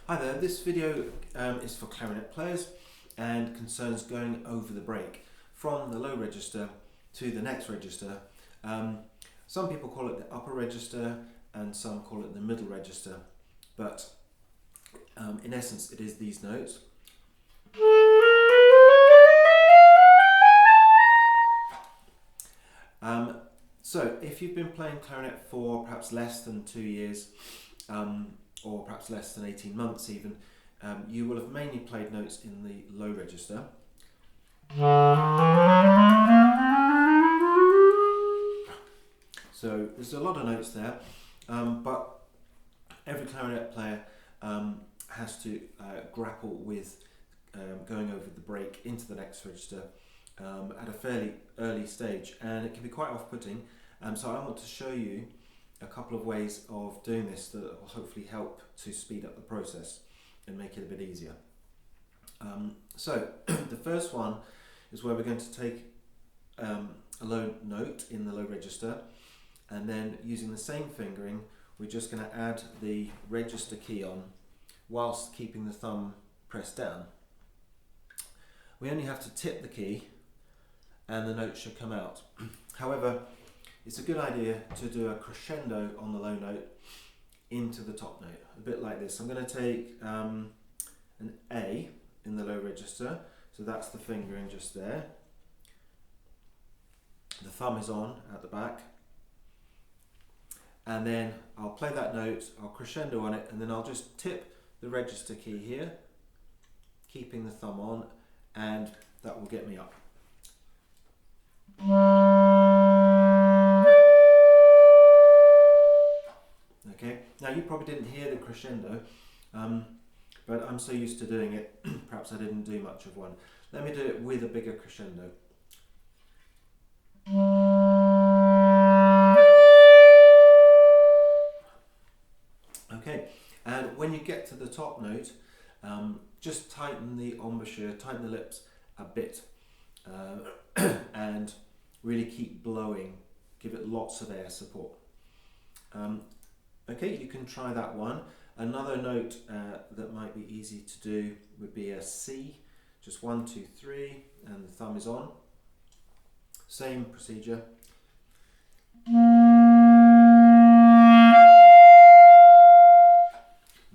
Hi there, this video is for clarinet players and concerns going over the break from the low register to the next register. Some people call it the upper register and some call it the middle register, but in essence it is these notes. So if you've been playing clarinet for perhaps less than 2 years, or perhaps less than 18 months even, you will have mainly played notes in the low register. So there's a lot of notes there, but every clarinet player has to grapple with going over the break into the next register at a fairly early stage, and it can be quite off-putting. So I want to show you a couple of ways of doing this that will hopefully help to speed up the process and make it a bit easier. So the first one is where we're going to take a low note in the low register, and then using the same fingering we're just going to add the register key on whilst keeping the thumb pressed down. We only have to tip the key and the note should come out. However, it's a good idea to do a crescendo on the low note into the top note, a bit like this. I'm going to take an A in the low register, so that's the fingering just there. The thumb is on at the back, and then I'll play that note, I'll crescendo on it, and then I'll just tip the register key here, keeping the thumb on, and that will get me up. Okay, now you probably didn't hear the crescendo, but I'm so used to doing it, perhaps I didn't do much of one. Let me do it with a bigger crescendo. Okay, and when you get to the top note, just tighten the embouchure, tighten the lips a bit, and really keep blowing, give it lots of air support. Okay, you can try that one. Another note that might be easy to do would be a C, just 1, 2, 3, and the thumb is on. Same procedure.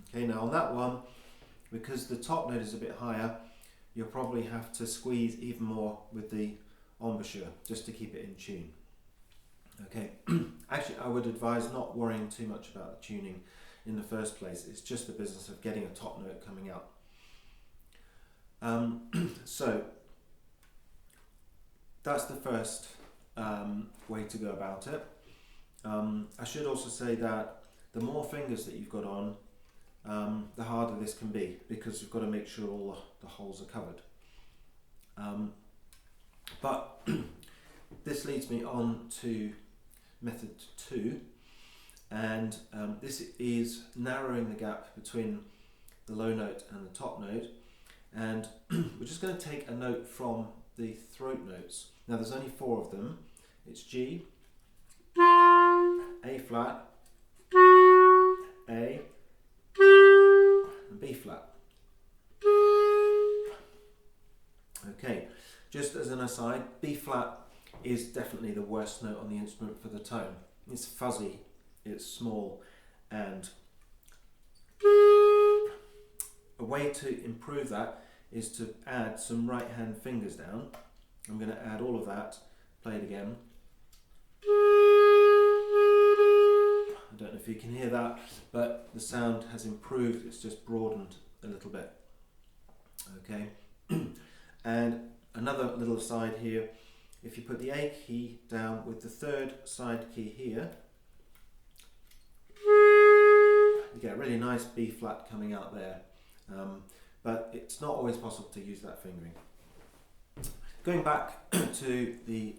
Okay, now on that one, because the top note is a bit higher, you'll probably have to squeeze even more with the embouchure just to keep it in tune. Okay, actually I would advise not worrying too much about the tuning in the first place. It's just the business of getting a top note coming out. So that's the first way to go about it. I should also say that the more fingers that you've got on, the harder this can be, because you've got to make sure all the holes are covered. But this leads me on to method 2, and this is narrowing the gap between the low note and the top note, and we're just going to take a note from the throat notes. Now there's only 4 of them. It's G, A flat, A, and B flat. Okay, just as an aside, B flat is definitely the worst note on the instrument for the tone. It's fuzzy, it's small, and a way to improve that is to add some right hand fingers down. I'm going to add all of that, play it again. I don't know if you can hear that, but the sound has improved, it's just broadened a little bit. Okay, and another little aside here, if you put the A key down with the 3rd side key here, you get a really nice B flat coming out there, but it's not always possible to use that fingering. Going back to the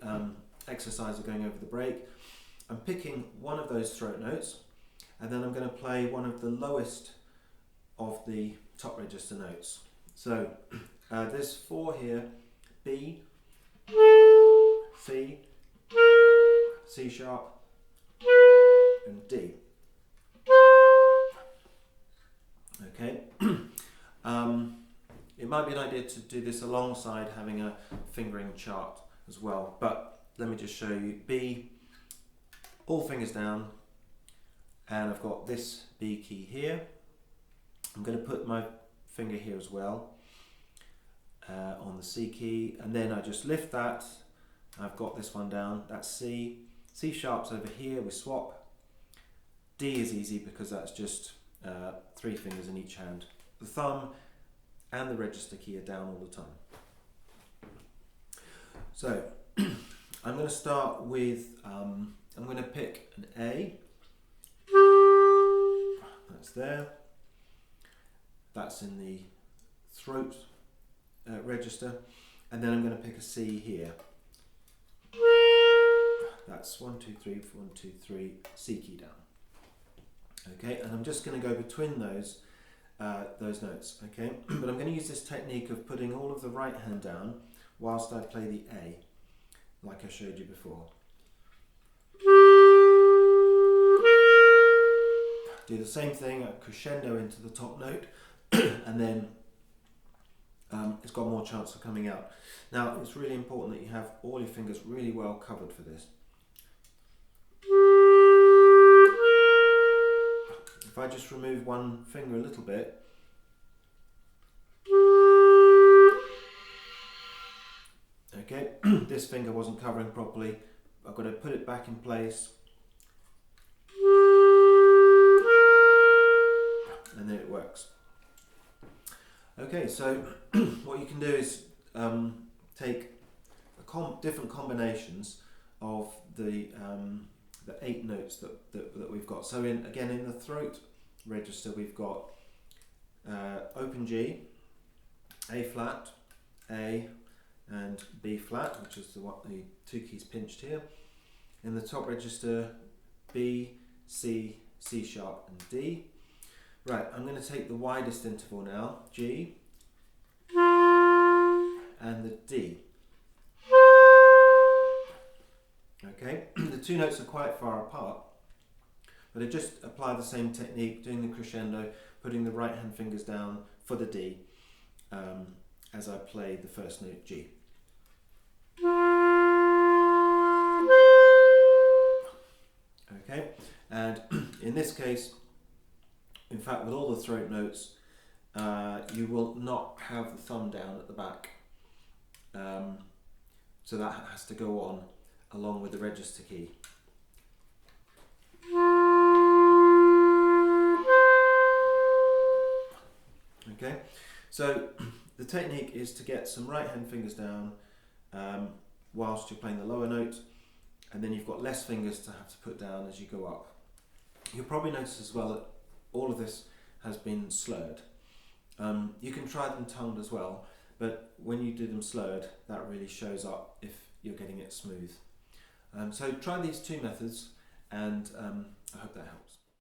exercise of going over the break, I'm picking one of those throat notes, and then I'm going to play one of the lowest of the top register notes. So there's 4 here: B, C, C sharp, and D. Okay, might be an idea to do this alongside having a fingering chart as well, but let me just show you. B, all fingers down, and I've got this B key here. I'm going to put my finger here as well on the C key, and then I just lift that. I've got this one down, that's C. C sharp's over here, we swap. D is easy because that's just 3 fingers in each hand. The thumb and the register key are down all the time. So I'm going to start with, I'm going to pick an A. That's there. That's in the throat register. And then I'm going to pick a C here. That's 1, 2, 3, 1, 2, 3, C key down. Okay, and I'm just going to go between those notes. Okay, but I'm going to use this technique of putting all of the right hand down whilst I play the A, like I showed you before. Do the same thing, a crescendo into the top note, and then it's got more chance of coming out. Now, it's really important that you have all your fingers really well covered for this. If I just remove one finger a little bit, okay, this finger wasn't covering properly. I've got to put it back in place, and then it works. Okay, so what you can do is take different combinations of the 8 notes that we've got. So again in the throat register we've got open G, A flat, A, and B flat, which is the 2 keys pinched here. In the top register, B, C, C sharp, and D. Right, I'm going to take the widest interval now, G, and the D. Okay, the 2 notes are quite far apart, but I just apply the same technique, doing the crescendo, putting the right hand fingers down for the D as I play the first note, G. Okay, and in this case, in fact with all the throat notes, you will not have the thumb down at the back, so that has to go on along with the register key. Okay, so the technique is to get some right hand fingers down whilst you're playing the lower note, and then you've got less fingers to have to put down as you go up. You'll probably notice as well that all of this has been slurred. You can try them tongued as well, but when you do them slurred, that really shows up if you're getting it smooth. So try these 2 methods, and I hope that helps.